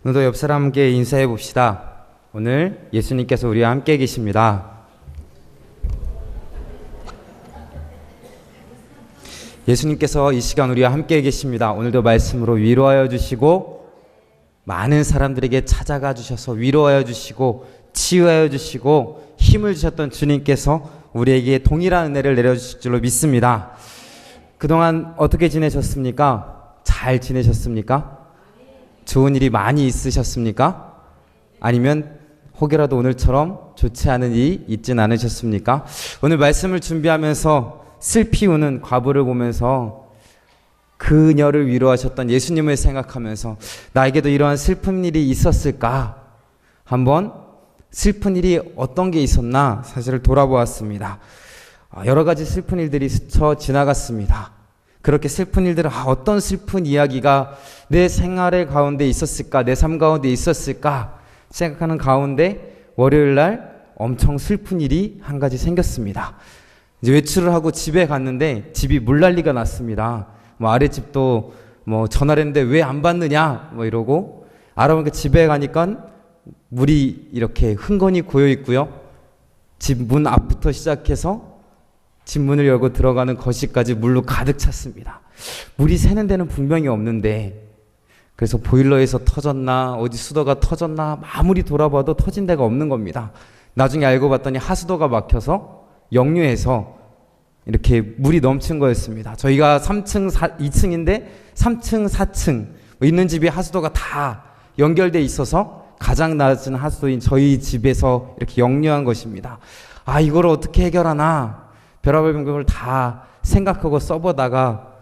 오늘도 옆 사람께 인사해 봅시다. 오늘 예수님께서 우리와 함께 계십니다. 예수님께서 이 시간 우리와 함께 계십니다. 오늘도 말씀으로 위로하여 주시고 많은 사람들에게 찾아가 주셔서 위로하여 주시고 치유하여 주시고 힘을 주셨던 주님께서 우리에게 동일한 은혜를 내려주실 줄로 믿습니다. 그동안 어떻게 지내셨습니까? 잘 지내셨습니까? 좋은 일이 많이 있으셨습니까? 아니면 혹여라도 오늘처럼 좋지 않은 일이 있진 않으셨습니까? 오늘 말씀을 준비하면서 슬피 우는 과부를 보면서 그녀를 위로하셨던 예수님을 생각하면서 나에게도 이러한 슬픈 일이 있었을까? 한번 슬픈 일이 어떤 게 있었나 사실을 돌아보았습니다. 여러 가지 슬픈 일들이 스쳐 지나갔습니다. 그렇게 슬픈 일들은 어떤 슬픈 이야기가 내 생활의 가운데 있었을까, 내 삶 가운데 있었을까 생각하는 가운데 월요일 날 엄청 슬픈 일이 한 가지 생겼습니다. 이제 외출을 하고 집에 갔는데 집이 물난리가 났습니다. 아랫집도 전화를 했는데 왜 안 받느냐 이러고 알아보니까 집에 가니까 물이 이렇게 흥건히 고여 있고요. 집 문 앞부터 시작해서 집 문을 열고 들어가는 거실까지 물로 가득 찼습니다. 물이 새는 데는 분명히 없는데 그래서 보일러에서 터졌나 어디 수도가 터졌나 아무리 돌아봐도 터진 데가 없는 겁니다. 나중에 알고 봤더니 하수도가 막혀서 역류해서 이렇게 물이 넘친 거였습니다. 저희가 2층인데 3층, 4층 있는 집이 하수도가 다 연결돼 있어서 가장 낮은 하수도인 저희 집에서 이렇게 역류한 것입니다. 이걸 어떻게 해결하나 별의별 방법을 다 생각하고 써보다가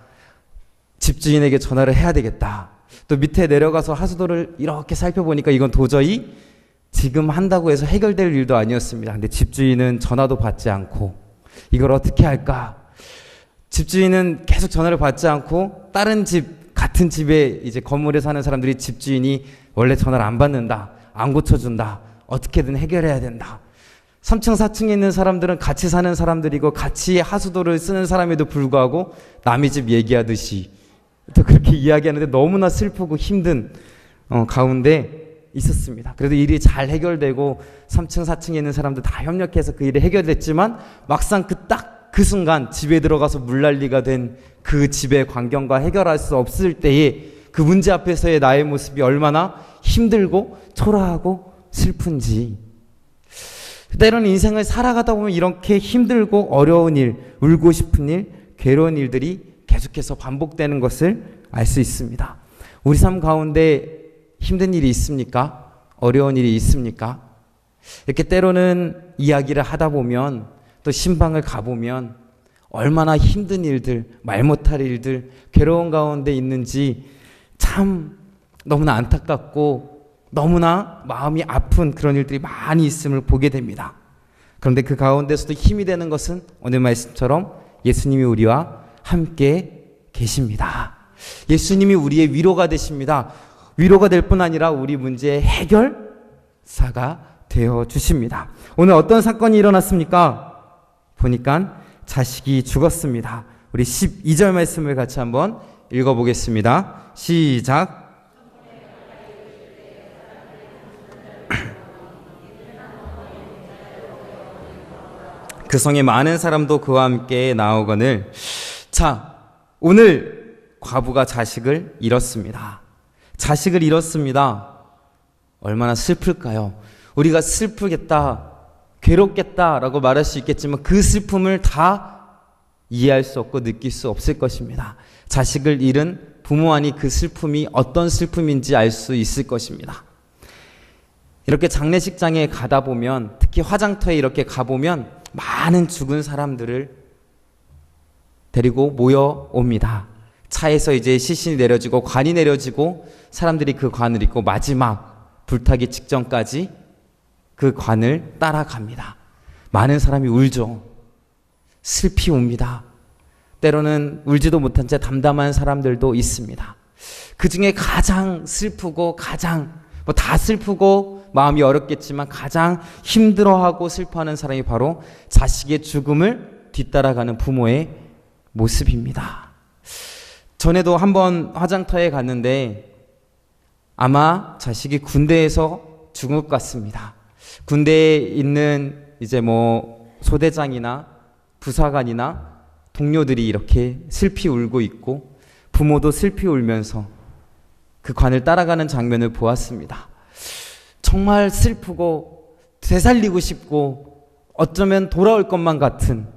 집주인에게 전화를 해야 되겠다. 또 밑에 내려가서 하수도를 이렇게 살펴보니까 이건 도저히 지금 한다고 해서 해결될 일도 아니었습니다. 근데 집주인은 전화도 받지 않고 이걸 어떻게 할까? 집주인은 계속 전화를 받지 않고 다른 집, 같은 집에 이제 건물에 사는 사람들이 집주인이 원래 전화를 안 받는다, 안 고쳐준다, 어떻게든 해결해야 된다. 3층, 4층에 있는 사람들은 같이 사는 사람들이고 같이 하수도를 쓰는 사람에도 불구하고 남의 집 얘기하듯이 또 그렇게 이야기하는데 너무나 슬프고 힘든 가운데 있었습니다. 그래도 일이 잘 해결되고 3층, 4층에 있는 사람들 다 협력해서 그 일이 해결됐지만 막상 그 순간 집에 들어가서 물난리가 된 그 집의 광경과 해결할 수 없을 때에 그 문제 앞에서의 나의 모습이 얼마나 힘들고 초라하고 슬픈지. 때로는 인생을 살아가다 보면 이렇게 힘들고 어려운 일, 울고 싶은 일, 괴로운 일들이 계속해서 반복되는 것을 알 수 있습니다. 우리 삶 가운데 힘든 일이 있습니까? 어려운 일이 있습니까? 이렇게 때로는 이야기를 하다 보면 또 신방을 가보면 얼마나 힘든 일들, 말 못할 일들, 괴로운 가운데 있는지 참 너무나 안타깝고 너무나 마음이 아픈 그런 일들이 많이 있음을 보게 됩니다. 그런데 그 가운데서도 힘이 되는 것은 오늘 말씀처럼 예수님이 우리와 함께 계십니다. 예수님이 우리의 위로가 되십니다. 위로가 될 뿐 아니라 우리 문제의 해결사가 되어 주십니다. 오늘 어떤 사건이 일어났습니까? 보니까 자식이 죽었습니다. 우리 12절 말씀을 같이 한번 읽어보겠습니다. 시작. 그 성에 많은 사람도 그와 함께 나오거늘. 자, 오늘 과부가 자식을 잃었습니다. 자식을 잃었습니다. 얼마나 슬플까요? 우리가 슬프겠다, 괴롭겠다라고 말할 수 있겠지만 그 슬픔을 다 이해할 수 없고 느낄 수 없을 것입니다. 자식을 잃은 부모 안이 그 슬픔이 어떤 슬픔인지 알 수 있을 것입니다. 이렇게 장례식장에 가다 보면, 특히 화장터에 이렇게 가보면 많은 죽은 사람들을 데리고 모여옵니다. 차에서 이제 시신이 내려지고 관이 내려지고 사람들이 그 관을 입고 마지막 불타기 직전까지 그 관을 따라갑니다. 많은 사람이 울죠. 슬피 옵니다. 때로는 울지도 못한 채 담담한 사람들도 있습니다. 그 중에 가장 슬프고 다 슬프고 마음이 어렵겠지만 가장 힘들어하고 슬퍼하는 사람이 바로 자식의 죽음을 뒤따라가는 부모의 모습입니다. 전에도 한번 화장터에 갔는데 아마 자식이 군대에서 죽은 것 같습니다. 군대에 있는 이제 소대장이나 부사관이나 동료들이 이렇게 슬피 울고 있고 부모도 슬피 울면서 그 관을 따라가는 장면을 보았습니다. 정말 슬프고 되살리고 싶고 어쩌면 돌아올 것만 같은,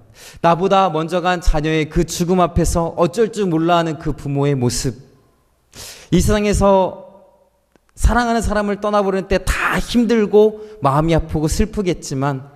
나보다 먼저 간 자녀의 그 죽음 앞에서 어쩔 줄 몰라 하는 그 부모의 모습. 이 세상에서 사랑하는 사람을 떠나보낼 때 다 힘들고 마음이 아프고 슬프겠지만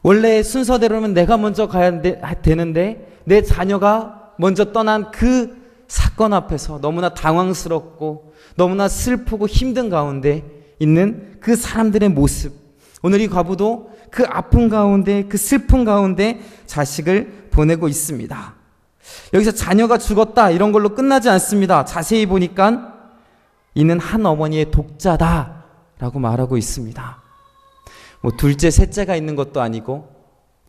원래 순서대로는 내가 먼저 가야 되는데 내 자녀가 먼저 떠난 그 사건 앞에서 너무나 당황스럽고 너무나 슬프고 힘든 가운데 있는 그 사람들의 모습. 오늘 이 과부도 그 아픔 가운데, 그 슬픔 가운데 자식을 보내고 있습니다. 여기서 자녀가 죽었다 이런 걸로 끝나지 않습니다. 자세히 보니까 이는 한 어머니의 독자다라고 말하고 있습니다. 둘째, 셋째가 있는 것도 아니고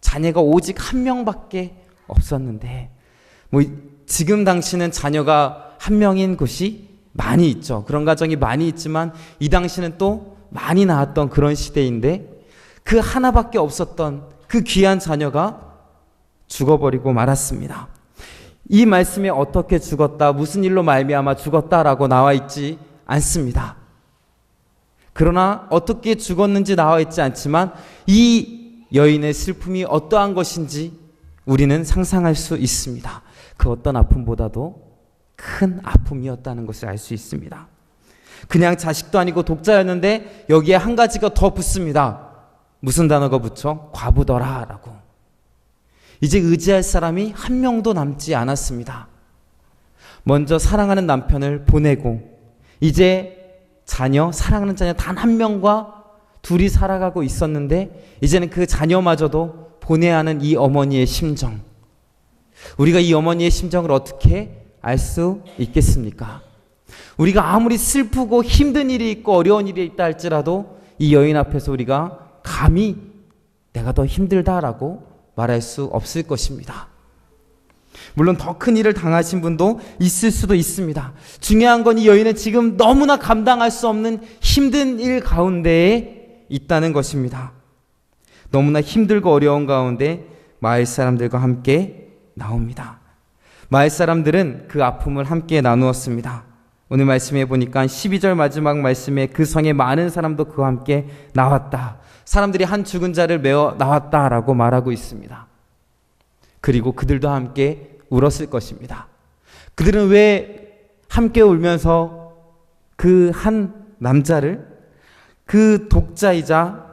자녀가 오직 한 명밖에 없었는데, 지금 당시는 자녀가 한 명인 곳이 많이 있죠. 그런 가정이 많이 있지만 이 당시는 또 많이 낳았던 그런 시대인데 그 하나밖에 없었던 그 귀한 자녀가 죽어버리고 말았습니다. 이 말씀에 어떻게 죽었다, 무슨 일로 말미암아 죽었다라고 나와 있지 않습니다. 그러나 어떻게 죽었는지 나와 있지 않지만 이 여인의 슬픔이 어떠한 것인지 우리는 상상할 수 있습니다. 그 어떤 아픔보다도 큰 아픔이었다는 것을 알 수 있습니다. 그냥 자식도 아니고 독자였는데 여기에 한 가지가 더 붙습니다. 무슨 단어가 붙죠? 과부더라 라고. 이제 의지할 사람이 한 명도 남지 않았습니다. 먼저 사랑하는 남편을 보내고 이제 사랑하는 자녀 단 한 명과 둘이 살아가고 있었는데 이제는 그 자녀마저도 보내야 하는 이 어머니의 심정. 우리가 이 어머니의 심정을 어떻게 알 수 있겠습니까? 우리가 아무리 슬프고 힘든 일이 있고 어려운 일이 있다 할지라도 이 여인 앞에서 우리가 감히 내가 더 힘들다라고 말할 수 없을 것입니다. 물론 더 큰 일을 당하신 분도 있을 수도 있습니다. 중요한 건 이 여인은 지금 너무나 감당할 수 없는 힘든 일 가운데에 있다는 것입니다. 너무나 힘들고 어려운 가운데 마을 사람들과 함께 나옵니다. 마을 사람들은 그 아픔을 함께 나누었습니다. 오늘 말씀해 보니까 12절 마지막 말씀에 그 성에 많은 사람도 그와 함께 나왔다. 사람들이 한 죽은 자를 메어 나왔다라고 말하고 있습니다. 그리고 그들도 함께 울었을 것입니다. 그들은 왜 함께 울면서 그 한 남자를, 그 독자이자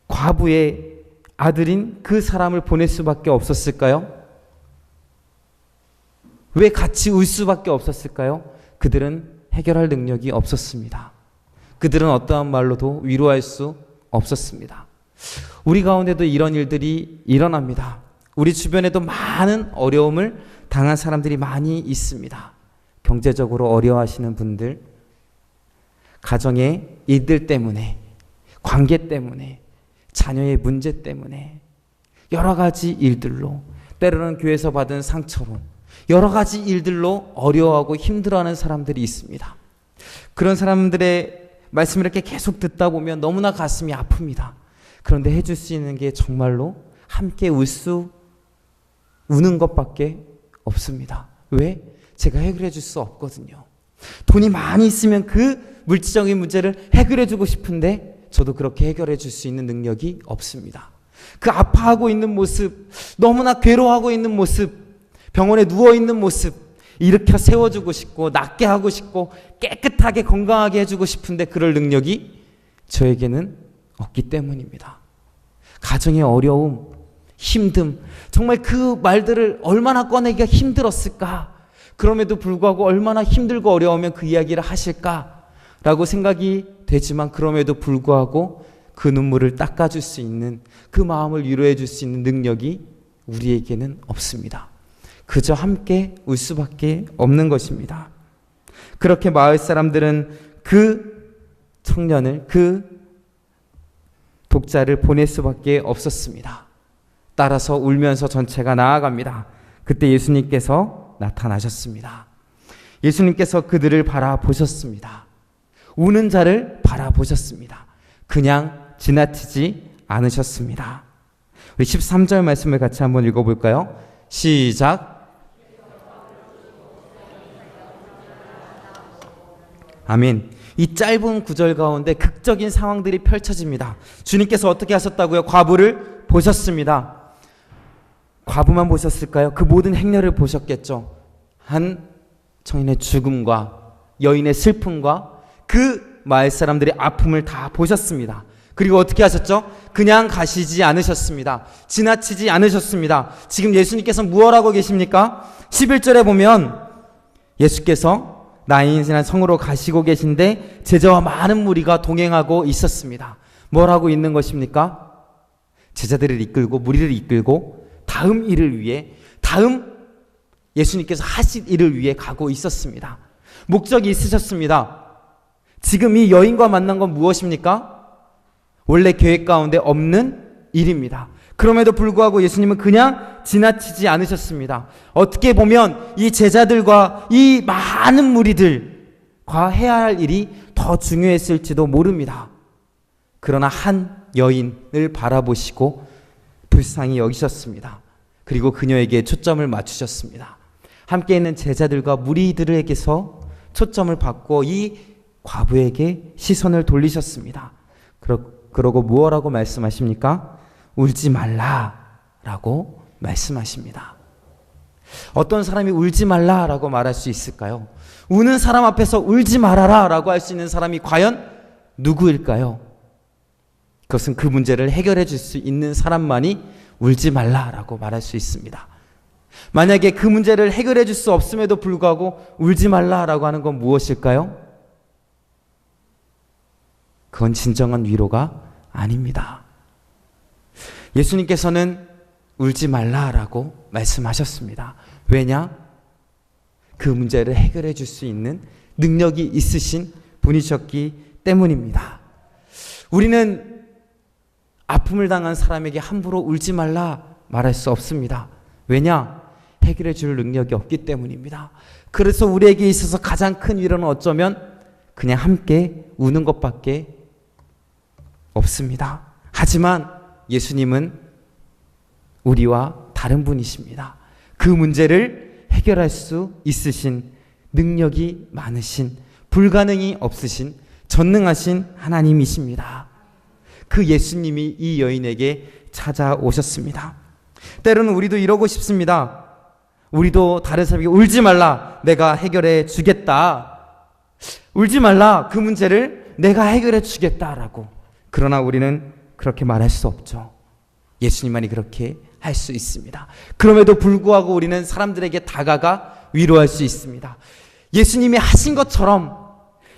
과부의 아들인 그 사람을 보낼 수밖에 없었을까요? 왜 같이 울 수밖에 없었을까요? 그들은 해결할 능력이 없었습니다. 그들은 어떠한 말로도 위로할 수 없었습니다. 우리 가운데도 이런 일들이 일어납니다. 우리 주변에도 많은 어려움을 당한 사람들이 많이 있습니다. 경제적으로 어려워하시는 분들, 가정의 일들 때문에, 관계 때문에, 자녀의 문제 때문에, 여러 가지 일들로, 때로는 교회에서 받은 상처로, 여러 가지 일들로 어려워하고 힘들어하는 사람들이 있습니다. 그런 사람들의 말씀을 이렇게 계속 듣다 보면 너무나 가슴이 아픕니다. 그런데 해줄 수 있는 게 정말로 함께 우는 것밖에 없습니다. 왜? 제가 해결해 줄 수 없거든요. 돈이 많이 있으면 그 물질적인 문제를 해결해 주고 싶은데 저도 그렇게 해결해 줄 수 있는 능력이 없습니다. 그 아파하고 있는 모습, 너무나 괴로워하고 있는 모습, 병원에 누워있는 모습 일으켜 세워주고 싶고 낫게 하고 싶고 깨끗하게 건강하게 해주고 싶은데 그럴 능력이 저에게는 없기 때문입니다. 가정의 어려움, 힘듦, 정말 그 말들을 얼마나 꺼내기가 힘들었을까? 그럼에도 불구하고 얼마나 힘들고 어려우면 그 이야기를 하실까라고 생각이 되지만 그럼에도 불구하고 그 눈물을 닦아줄 수 있는, 그 마음을 위로해 줄 수 있는 능력이 우리에게는 없습니다. 그저 함께 울 수밖에 없는 것입니다. 그렇게 마을 사람들은 그 청년을, 그 독자를 보낼 수밖에 없었습니다. 따라서 울면서 전체가 나아갑니다. 그때 예수님께서 나타나셨습니다. 예수님께서 그들을 바라보셨습니다. 우는 자를 바라보셨습니다. 그냥 지나치지 않으셨습니다. 우리 13절 말씀을 같이 한번 읽어볼까요? 시작. 아멘. 이 짧은 구절 가운데 극적인 상황들이 펼쳐집니다. 주님께서 어떻게 하셨다고요? 과부를 보셨습니다. 과부만 보셨을까요? 그 모든 행렬을 보셨겠죠. 한 청인의 죽음과 여인의 슬픔과 그 마을 사람들의 아픔을 다 보셨습니다. 그리고 어떻게 하셨죠? 그냥 가시지 않으셨습니다. 지나치지 않으셨습니다. 지금 예수님께서 무엇 하고 계십니까? 11절에 보면 예수께서 나인이라는 성으로 가시고 계신데 제자와 많은 무리가 동행하고 있었습니다. 뭘 하고 있는 것입니까? 제자들을 이끌고 무리를 이끌고 다음 일을 위해, 다음 예수님께서 하실 일을 위해 가고 있었습니다. 목적이 있으셨습니다. 지금 이 여인과 만난 건 무엇입니까? 원래 계획 가운데 없는 일입니다. 그럼에도 불구하고 예수님은 그냥 지나치지 않으셨습니다. 어떻게 보면 이 제자들과 이 많은 무리들과 해야 할 일이 더 중요했을지도 모릅니다. 그러나 한 여인을 바라보시고 불쌍히 여기셨습니다. 그리고 그녀에게 초점을 맞추셨습니다. 함께 있는 제자들과 무리들에게서 초점을 받고 이 과부에게 시선을 돌리셨습니다. 그러고 무엇라고 말씀하십니까? 울지 말라라고 말씀하십니다. 어떤 사람이 울지 말라라고 말할 수 있을까요? 우는 사람 앞에서 울지 말아라라고 할 수 있는 사람이 과연 누구일까요? 그것은 그 문제를 해결해 줄 수 있는 사람만이 울지 말라라고 말할 수 있습니다. 만약에 그 문제를 해결해 줄 수 없음에도 불구하고 울지 말라라고 하는 건 무엇일까요? 그건 진정한 위로가 아닙니다. 예수님께서는 울지 말라라고 말씀하셨습니다. 왜냐? 그 문제를 해결해 줄 수 있는 능력이 있으신 분이셨기 때문입니다. 우리는 아픔을 당한 사람에게 함부로 울지 말라 말할 수 없습니다. 왜냐? 해결해 줄 능력이 없기 때문입니다. 그래서 우리에게 있어서 가장 큰 위로는 어쩌면 그냥 함께 우는 것밖에 없습니다. 하지만 예수님은 우리와 다른 분이십니다. 그 문제를 해결할 수 있으신, 능력이 많으신, 불가능이 없으신, 전능하신 하나님이십니다. 그 예수님이 이 여인에게 찾아오셨습니다. 때로는 우리도 이러고 싶습니다. 우리도 다른 사람에게 울지 말라, 내가 해결해 주겠다. 울지 말라, 그 문제를 내가 해결해 주겠다라고. 그러나 우리는 그렇게 말할 수 없죠. 예수님만이 그렇게 할 수 있습니다. 그럼에도 불구하고 우리는 사람들에게 다가가 위로할 수 있습니다. 예수님이 하신 것처럼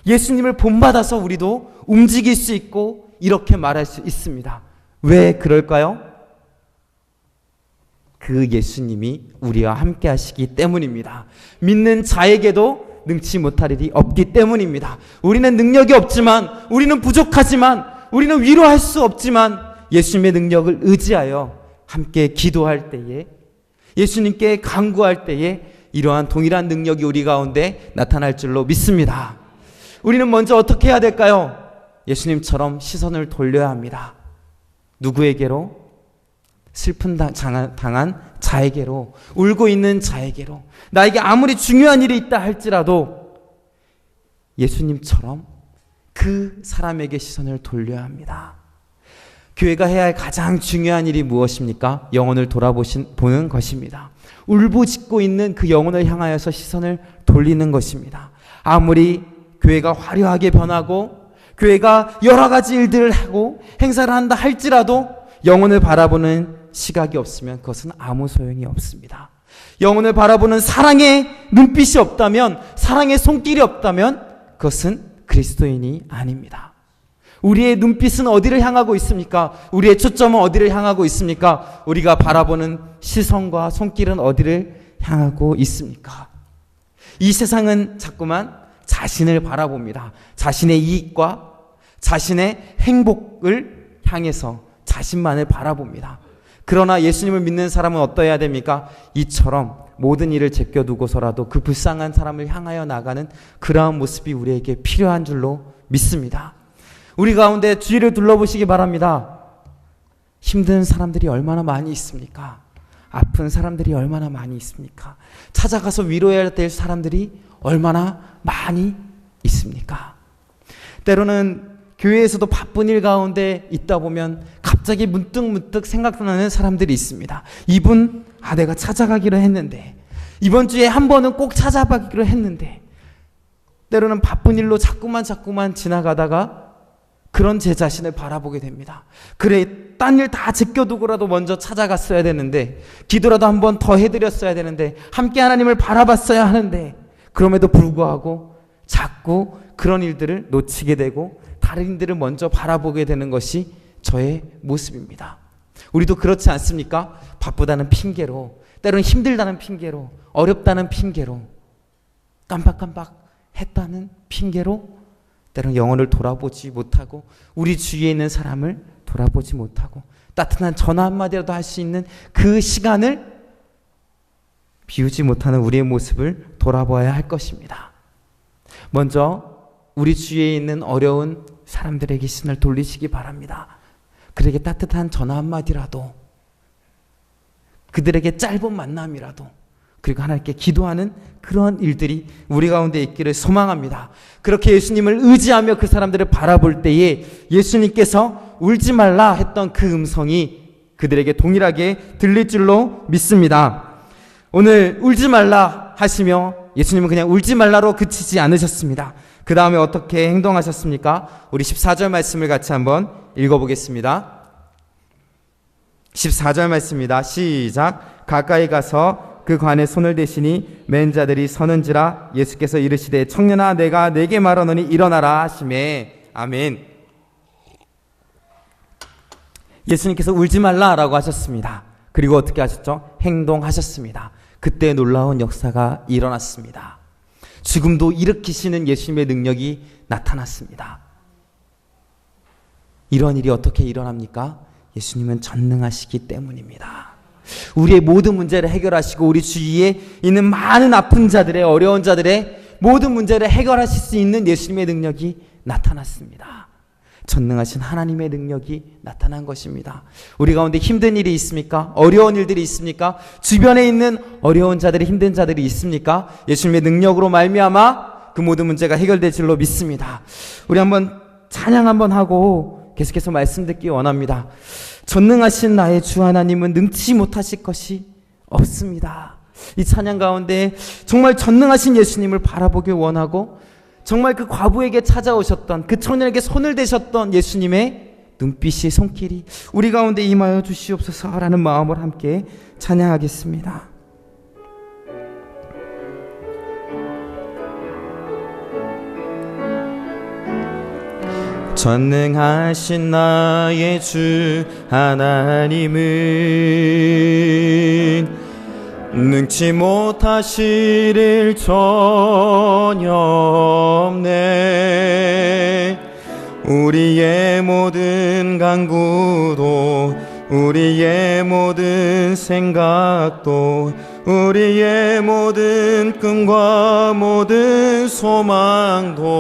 예수님을 본받아서 우리도 움직일 수 있고 이렇게 말할 수 있습니다. 왜 그럴까요? 그 예수님이 우리와 함께 하시기 때문입니다. 믿는 자에게도 능치 못할 일이 없기 때문입니다. 우리는 능력이 없지만, 우리는 부족하지만, 우리는 위로할 수 없지만 예수님의 능력을 의지하여 함께 기도할 때에, 예수님께 간구할 때에 이러한 동일한 능력이 우리 가운데 나타날 줄로 믿습니다. 우리는 먼저 어떻게 해야 될까요? 예수님처럼 시선을 돌려야 합니다. 누구에게로? 슬픈 당한 자에게로, 울고 있는 자에게로. 나에게 아무리 중요한 일이 있다 할지라도 예수님처럼 그 사람에게 시선을 돌려야 합니다. 교회가 해야 할 가장 중요한 일이 무엇입니까? 영혼을 보는 것입니다. 울부짖고 있는 그 영혼을 향하여서 시선을 돌리는 것입니다. 아무리 교회가 화려하게 변하고 교회가 여러 가지 일들을 하고 행사를 한다 할지라도 영혼을 바라보는 시각이 없으면 그것은 아무 소용이 없습니다. 영혼을 바라보는 사랑의 눈빛이 없다면, 사랑의 손길이 없다면 그것은 그리스도인이 아닙니다. 우리의 눈빛은 어디를 향하고 있습니까? 우리의 초점은 어디를 향하고 있습니까? 우리가 바라보는 시선과 손길은 어디를 향하고 있습니까? 이 세상은 자꾸만 자신을 바라봅니다. 자신의 이익과 자신의 행복을 향해서 자신만을 바라봅니다. 그러나 예수님을 믿는 사람은 어떠해야 됩니까? 이처럼 모든 일을 제껴두고서라도 그 불쌍한 사람을 향하여 나가는 그러한 모습이 우리에게 필요한 줄로 믿습니다. 우리 가운데 주위를 둘러보시기 바랍니다. 힘든 사람들이 얼마나 많이 있습니까? 아픈 사람들이 얼마나 많이 있습니까? 찾아가서 위로해야 될 사람들이 얼마나 많이 있습니까? 때로는 교회에서도 바쁜 일 가운데 있다 보면 갑자기 문득 생각나는 사람들이 있습니다. 이분, 내가 찾아가기로 했는데, 이번 주에 한 번은 꼭 찾아가기로 했는데, 때로는 바쁜 일로 자꾸만 지나가다가 그런 제 자신을 바라보게 됩니다. 그래, 딴 일 다 제껴두고라도 먼저 찾아갔어야 되는데, 기도라도 한 번 더 해드렸어야 되는데, 함께 하나님을 바라봤어야 하는데, 그럼에도 불구하고 자꾸 그런 일들을 놓치게 되고 다른 일들을 먼저 바라보게 되는 것이 저의 모습입니다. 우리도 그렇지 않습니까? 바쁘다는 핑계로, 때로는 힘들다는 핑계로, 어렵다는 핑계로, 깜빡 했다는 핑계로 때로는 영혼을 돌아보지 못하고 우리 주위에 있는 사람을 돌아보지 못하고 따뜻한 전화 한마디라도 할 수 있는 그 시간을 비우지 못하는 우리의 모습을 돌아봐야 할 것입니다. 먼저 우리 주위에 있는 어려운 사람들에게 시선을 돌리시기 바랍니다. 그들에게 따뜻한 전화 한마디라도, 그들에게 짧은 만남이라도, 그리고 하나님께 기도하는 그런 일들이 우리 가운데 있기를 소망합니다. 그렇게 예수님을 의지하며 그 사람들을 바라볼 때에 예수님께서 울지 말라 했던 그 음성이 그들에게 동일하게 들릴 줄로 믿습니다. 오늘 울지 말라 하시며 예수님은 그냥 울지 말라로 그치지 않으셨습니다. 그 다음에 어떻게 행동하셨습니까? 우리 14절 말씀을 같이 한번 읽어보겠습니다. 14절 말씀입니다. 시작. 가까이 가서 그 관에 손을 대시니 맨 자들이 서는지라 예수께서 이르시되 청년아 내가 네게 말하노니 일어나라 하시매. 아멘. 예수님께서 울지 말라라고 하셨습니다. 그리고 어떻게 하셨죠? 행동하셨습니다. 그때 놀라운 역사가 일어났습니다. 죽음도 일으키시는 예수님의 능력이 나타났습니다. 이런 일이 어떻게 일어납니까? 예수님은 전능하시기 때문입니다. 우리의 모든 문제를 해결하시고 우리 주위에 있는 많은 아픈 자들의, 어려운 자들의 모든 문제를 해결하실 수 있는 예수님의 능력이 나타났습니다. 전능하신 하나님의 능력이 나타난 것입니다. 우리 가운데 힘든 일이 있습니까? 어려운 일들이 있습니까? 주변에 있는 어려운 자들이, 힘든 자들이 있습니까? 예수님의 능력으로 말미암아 그 모든 문제가 해결될 줄로 믿습니다. 우리 한번 찬양 한번 하고 계속해서 말씀 듣기 원합니다. 전능하신 나의 주 하나님은 능치 못하실 것이 없습니다. 이 찬양 가운데 정말 전능하신 예수님을 바라보길 원하고 정말 그 과부에게 찾아오셨던, 그 청년에게 손을 대셨던 예수님의 눈빛이, 손길이 우리 가운데 임하여 주시옵소서라는 마음을 함께 찬양하겠습니다. 전능하신 나의 주 하나님은 능치 못하실 일 전혀 없네. 우리의 모든 간구도, 우리의 모든 생각도, 우리의 모든 꿈과 모든 소망도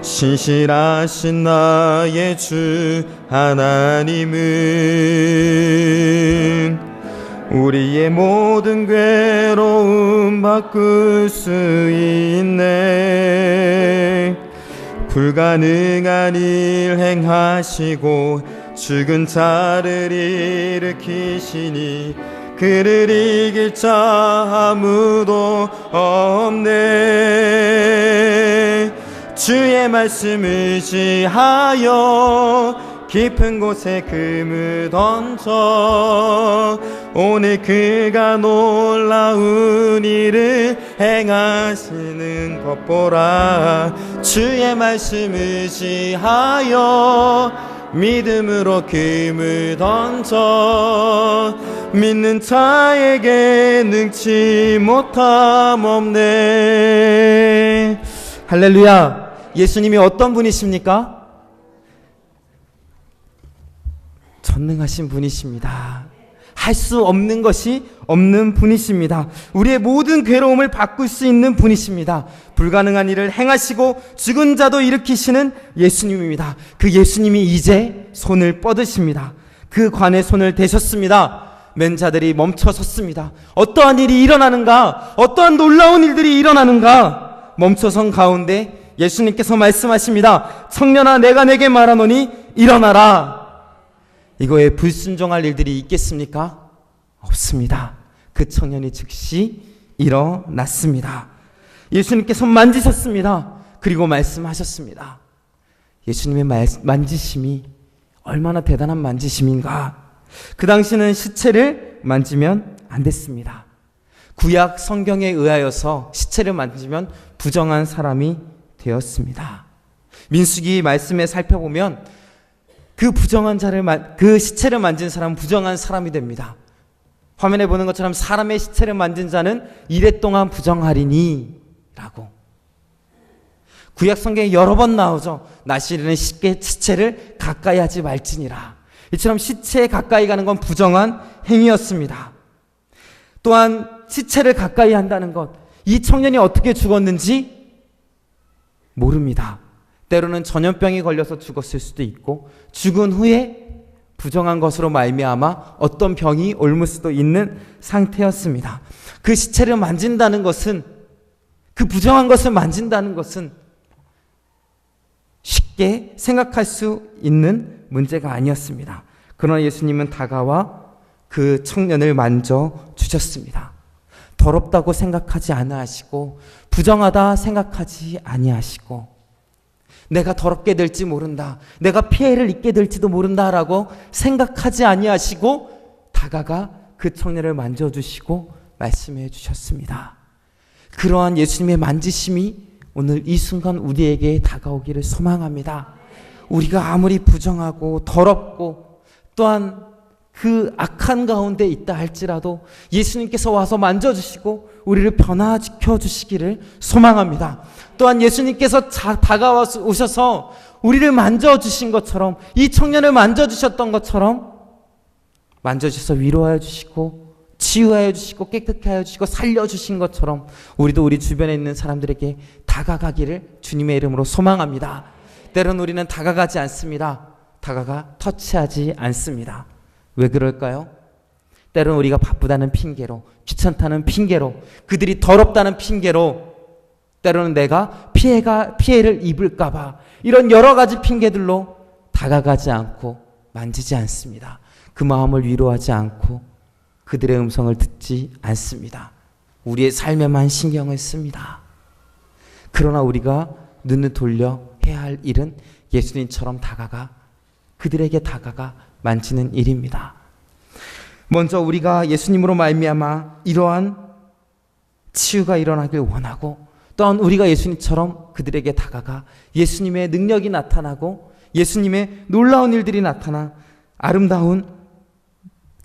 신실하신 나의 주 하나님은 우리의 모든 괴로움 바꿀 수 있네. 불가능한 일 행하시고 죽은 자를 일으키시니 그를 이길 자 아무도 없네. 주의 말씀 의지하여 깊은 곳에 금을 던져 오늘 그가 놀라운 일을 행하시는 것 보라. 주의 말씀 의지하여 믿음으로 금을 던져 믿는 자에게 능치 못함 없네. 할렐루야. 예수님이 어떤 분이십니까? 전능하신 분이십니다. 할 수 없는 것이 없는 분이십니다. 우리의 모든 괴로움을 바꿀 수 있는 분이십니다. 불가능한 일을 행하시고 죽은 자도 일으키시는 예수님입니다. 그 예수님이 이제 손을 뻗으십니다. 그 관에 손을 대셨습니다. 맨 자들이 멈춰 섰습니다. 어떠한 일이 일어나는가? 어떠한 놀라운 일들이 일어나는가? 멈춰선 가운데 예수님께서 말씀하십니다. 청년아, 내가 내게 말하노니 일어나라. 이거에 불순종할 일들이 있겠습니까? 없습니다. 그 청년이 즉시 일어났습니다. 예수님께서 만지셨습니다. 그리고 말씀하셨습니다. 예수님의 만지심이 얼마나 대단한 만지심인가. 그 당시는 시체를 만지면 안 됐습니다. 구약 성경에 의하여서 시체를 만지면 부정한 사람이 되었습니다. 민수기 말씀에 살펴보면 그 그 시체를 만진 사람은 부정한 사람이 됩니다. 화면에 보는 것처럼 사람의 시체를 만진 자는 이래 동안 부정하리니 라고. 구약 성경에 여러 번 나오죠. 나시리는 시체를 가까이 하지 말지니라. 이처럼 시체에 가까이 가는 건 부정한 행위였습니다. 또한 시체를 가까이 한다는 것, 이 청년이 어떻게 죽었는지 모릅니다. 때로는 전염병이 걸려서 죽었을 수도 있고, 죽은 후에 부정한 것으로 말미암아 어떤 병이 옮을 수도 있는 상태였습니다. 그 시체를 만진다는 것은, 그 부정한 것을 만진다는 것은 쉽게 생각할 수 있는 문제가 아니었습니다. 그러나 예수님은 다가와 그 청년을 만져주셨습니다. 더럽다고 생각하지 아니하시고, 부정하다 생각하지 아니하시고, 내가 더럽게 될지 모른다, 내가 피해를 입게 될지도 모른다라고 생각하지 아니하시고 다가가 그 청년을 만져주시고 말씀해 주셨습니다. 그러한 예수님의 만지심이 오늘 이 순간 우리에게 다가오기를 소망합니다. 우리가 아무리 부정하고 더럽고 또한 그 악한 가운데 있다 할지라도 예수님께서 와서 만져주시고 우리를 변화시켜 주시기를 소망합니다. 또한 예수님께서 다가오셔서 우리를 만져주신 것처럼, 이 청년을 만져주셨던 것처럼 만져주셔서 위로하여 주시고 치유하여 주시고 깨끗게 하여 주시고 살려주신 것처럼 우리도 우리 주변에 있는 사람들에게 다가가기를 주님의 이름으로 소망합니다. 때로는 우리는 다가가지 않습니다. 다가가 터치하지 않습니다. 왜 그럴까요? 때로는 우리가 바쁘다는 핑계로, 귀찮다는 핑계로, 그들이 더럽다는 핑계로, 때로는 내가 피해를 입을까봐, 이런 여러 가지 핑계들로 다가가지 않고 만지지 않습니다. 그 마음을 위로하지 않고 그들의 음성을 듣지 않습니다. 우리의 삶에만 신경을 씁니다. 그러나 우리가 눈을 돌려 해야 할 일은 예수님처럼 그들에게 다가가 만지는 일입니다. 먼저 우리가 예수님으로 말미암아 이러한 치유가 일어나길 원하고, 또한 우리가 예수님처럼 그들에게 다가가 예수님의 능력이 나타나고 예수님의 놀라운 일들이 나타나 아름다운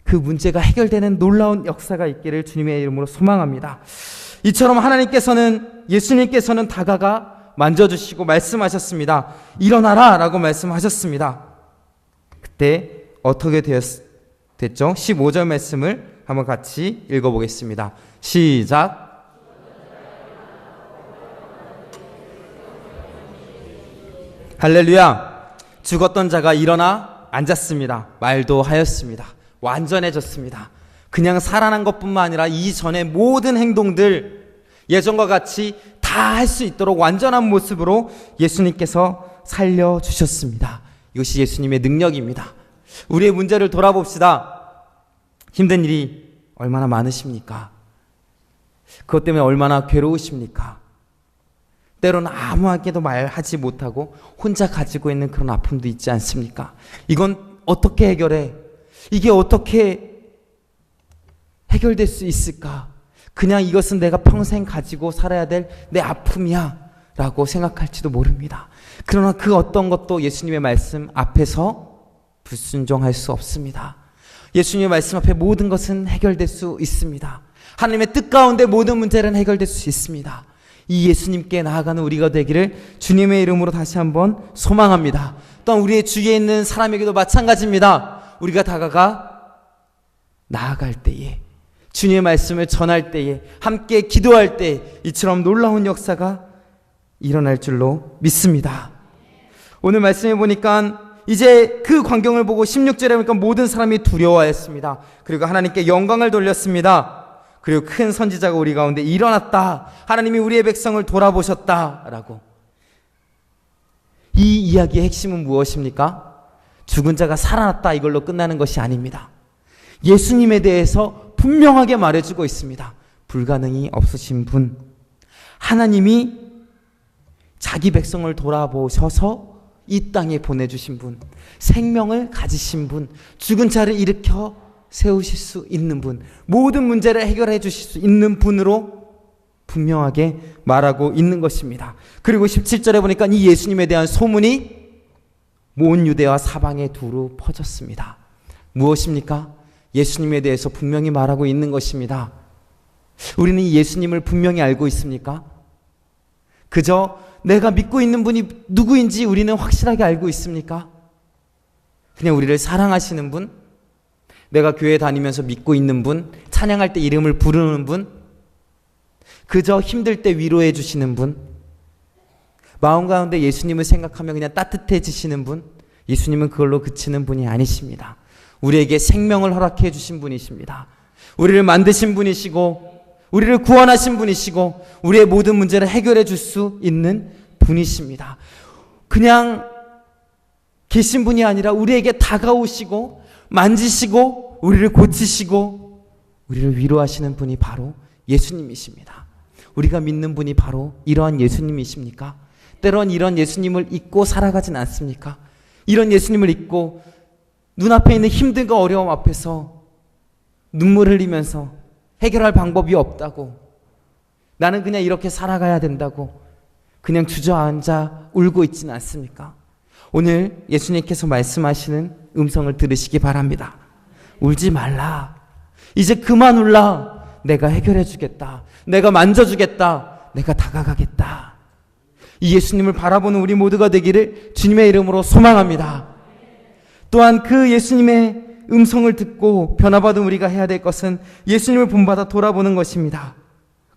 그 문제가 해결되는 놀라운 역사가 있기를 주님의 이름으로 소망합니다. 이처럼 예수님께서는 다가가 만져주시고 말씀하셨습니다. 일어나라 라고 말씀하셨습니다. 그때 어떻게 됐죠? 15절 말씀을 한번 같이 읽어보겠습니다. 시작. 할렐루야. 죽었던 자가 일어나 앉았습니다. 말도 하였습니다. 완전해졌습니다. 그냥 살아난 것뿐만 아니라 이전의 모든 행동들 예전과 같이 다 할 수 있도록 완전한 모습으로 예수님께서 살려주셨습니다. 이것이 예수님의 능력입니다. 우리의 문제를 돌아봅시다. 힘든 일이 얼마나 많으십니까? 그것 때문에 얼마나 괴로우십니까? 때로는 아무에게도 말하지 못하고 혼자 가지고 있는 그런 아픔도 있지 않습니까? 이건 어떻게 해결해? 이게 어떻게 해결될 수 있을까? 그냥 이것은 내가 평생 가지고 살아야 될 내 아픔이야 라고 생각할지도 모릅니다. 그러나 그 어떤 것도 예수님의 말씀 앞에서 불순종할 수 없습니다. 예수님의 말씀 앞에 모든 것은 해결될 수 있습니다. 하나님의 뜻 가운데 모든 문제는 해결될 수 있습니다. 이 예수님께 나아가는 우리가 되기를 주님의 이름으로 다시 한번 소망합니다. 또한 우리의 주위에 있는 사람에게도 마찬가지입니다. 우리가 다가가 나아갈 때에, 주님의 말씀을 전할 때에, 함께 기도할 때 이처럼 놀라운 역사가 일어날 줄로 믿습니다. 오늘 말씀해 보니까 이제 그 광경을 보고 16절에 보니까 모든 사람이 두려워했습니다. 그리고 하나님께 영광을 돌렸습니다. 그리고 큰 선지자가 우리 가운데 일어났다. 하나님이 우리의 백성을 돌아보셨다라고. 이 이야기의 핵심은 무엇입니까? 죽은 자가 살아났다 이걸로 끝나는 것이 아닙니다. 예수님에 대해서 분명하게 말해주고 있습니다. 불가능이 없으신 분, 하나님이 자기 백성을 돌아보셔서 이 땅에 보내주신 분, 생명을 가지신 분, 죽은 자를 일으켜 세우실 수 있는 분, 모든 문제를 해결해 주실 수 있는 분으로 분명하게 말하고 있는 것입니다. 그리고 17절에 보니까 이 예수님에 대한 소문이 온 유대와 사방에 두루 퍼졌습니다. 무엇입니까? 예수님에 대해서 분명히 말하고 있는 것입니다. 우리는 이 예수님을 분명히 알고 있습니까? 그저 내가 믿고 있는 분이 누구인지 우리는 확실하게 알고 있습니까? 그냥 우리를 사랑하시는 분, 내가 교회 다니면서 믿고 있는 분, 찬양할 때 이름을 부르는 분, 그저 힘들 때 위로해 주시는 분, 마음 가운데 예수님을 생각하며 그냥 따뜻해지시는 분, 예수님은 그걸로 그치는 분이 아니십니다. 우리에게 생명을 허락해 주신 분이십니다. 우리를 만드신 분이시고 우리를 구원하신 분이시고 우리의 모든 문제를 해결해 줄 수 있는 분이십니다. 그냥 계신 분이 아니라 우리에게 다가오시고 만지시고 우리를 고치시고 우리를 위로하시는 분이 바로 예수님이십니다. 우리가 믿는 분이 바로 이러한 예수님이십니까? 때론 이런 예수님을 잊고 살아가진 않습니까? 이런 예수님을 잊고 눈앞에 있는 힘든과 어려움 앞에서 눈물 흘리면서 해결할 방법이 없다고, 나는 그냥 이렇게 살아가야 된다고 그냥 주저앉아 울고 있지는 않습니까? 오늘 예수님께서 말씀하시는 음성을 들으시기 바랍니다. 울지 말라. 이제 그만 울라. 내가 해결해 주겠다. 내가 만져주겠다. 내가 다가가겠다. 이 예수님을 바라보는 우리 모두가 되기를 주님의 이름으로 소망합니다. 또한 그 예수님의 음성을 듣고 변화받은 우리가 해야 될 것은 예수님을 본받아 돌아보는 것입니다.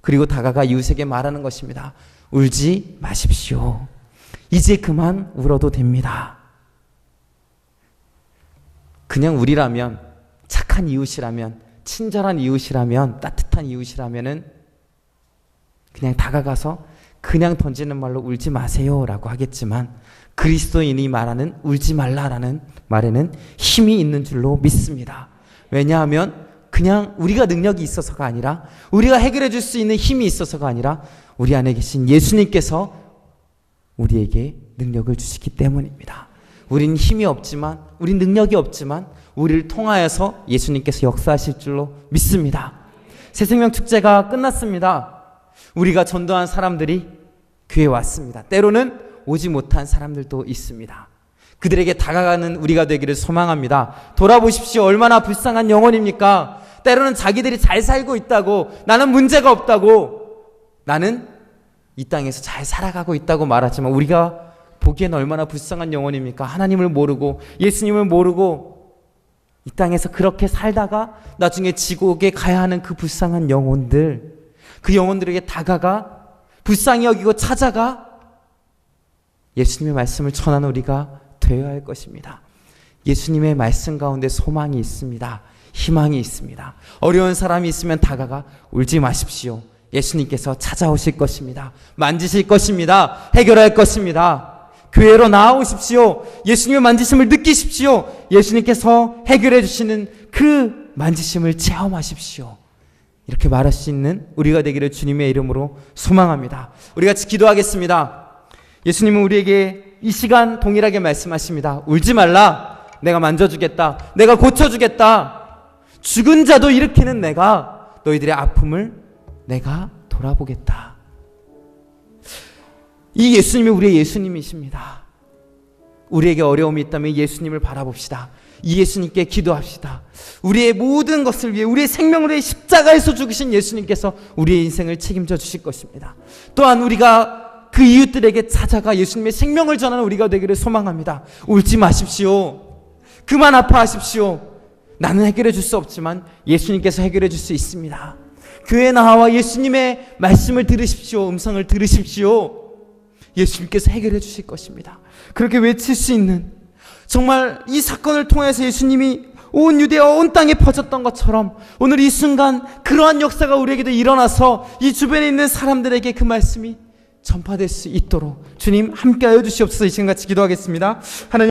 그리고 다가가 이웃에게 말하는 것입니다. 울지 마십시오. 이제 그만 울어도 됩니다. 그냥 우리라면, 착한 이웃이라면, 친절한 이웃이라면, 따뜻한 이웃이라면은 그냥 다가가서 그냥 던지는 말로 울지 마세요 라고 하겠지만, 그리스도인이 말하는 울지 말라라는 말에는 힘이 있는 줄로 믿습니다. 왜냐하면 그냥 우리가 능력이 있어서가 아니라, 우리가 해결해 줄 수 있는 힘이 있어서가 아니라 우리 안에 계신 예수님께서 우리에게 능력을 주시기 때문입니다. 우리는 힘이 없지만, 우린 능력이 없지만 우리를 통하여서 예수님께서 역사하실 줄로 믿습니다. 새생명 축제가 끝났습니다. 우리가 전도한 사람들이 교회에 왔습니다. 때로는 오지 못한 사람들도 있습니다. 그들에게 다가가는 우리가 되기를 소망합니다. 돌아보십시오. 얼마나 불쌍한 영혼입니까? 때로는 자기들이 잘 살고 있다고, 나는 문제가 없다고, 나는 이 땅에서 잘 살아가고 있다고 말하지만 우리가 보기엔 얼마나 불쌍한 영혼입니까? 하나님을 모르고 예수님을 모르고 이 땅에서 그렇게 살다가 나중에 지옥에 가야 하는 그 불쌍한 영혼들, 그 영혼들에게 다가가 불쌍히 여기고 찾아가 예수님의 말씀을 전하는 우리가 되어야 할 것입니다. 예수님의 말씀 가운데 소망이 있습니다. 희망이 있습니다. 어려운 사람이 있으면 다가가 울지 마십시오. 예수님께서 찾아오실 것입니다. 만지실 것입니다. 해결할 것입니다. 교회로 나아오십시오. 예수님의 만지심을 느끼십시오. 예수님께서 해결해 주시는 그 만지심을 체험하십시오. 이렇게 말할 수 있는 우리가 되기를 주님의 이름으로 소망합니다. 우리 같이 기도하겠습니다. 예수님은 우리에게 이 시간 동일하게 말씀하십니다. 울지 말라. 내가 만져주겠다. 내가 고쳐주겠다. 죽은 자도 일으키는 내가 너희들의 아픔을 내가 돌아보겠다. 이 예수님이 우리의 예수님이십니다. 우리에게 어려움이 있다면 예수님을 바라봅시다. 이 예수님께 기도합시다. 우리의 모든 것을 위해, 우리의 생명을 위해 십자가에서 죽으신 예수님께서 우리의 인생을 책임져 주실 것입니다. 또한 우리가 그 이웃들에게 찾아가 예수님의 생명을 전하는 우리가 되기를 소망합니다. 울지 마십시오. 그만 아파하십시오. 나는 해결해 줄 수 없지만 예수님께서 해결해 줄 수 있습니다. 교회에 나와 예수님의 말씀을 들으십시오. 음성을 들으십시오. 예수님께서 해결해 주실 것입니다. 그렇게 외칠 수 있는, 정말 이 사건을 통해서 예수님이 온 유대와 온 땅에 퍼졌던 것처럼 오늘 이 순간 그러한 역사가 우리에게도 일어나서 이 주변에 있는 사람들에게 그 말씀이 전파될 수 있도록 주님 함께하여 주시옵소서. 이 시간 같이 기도하겠습니다. 하나님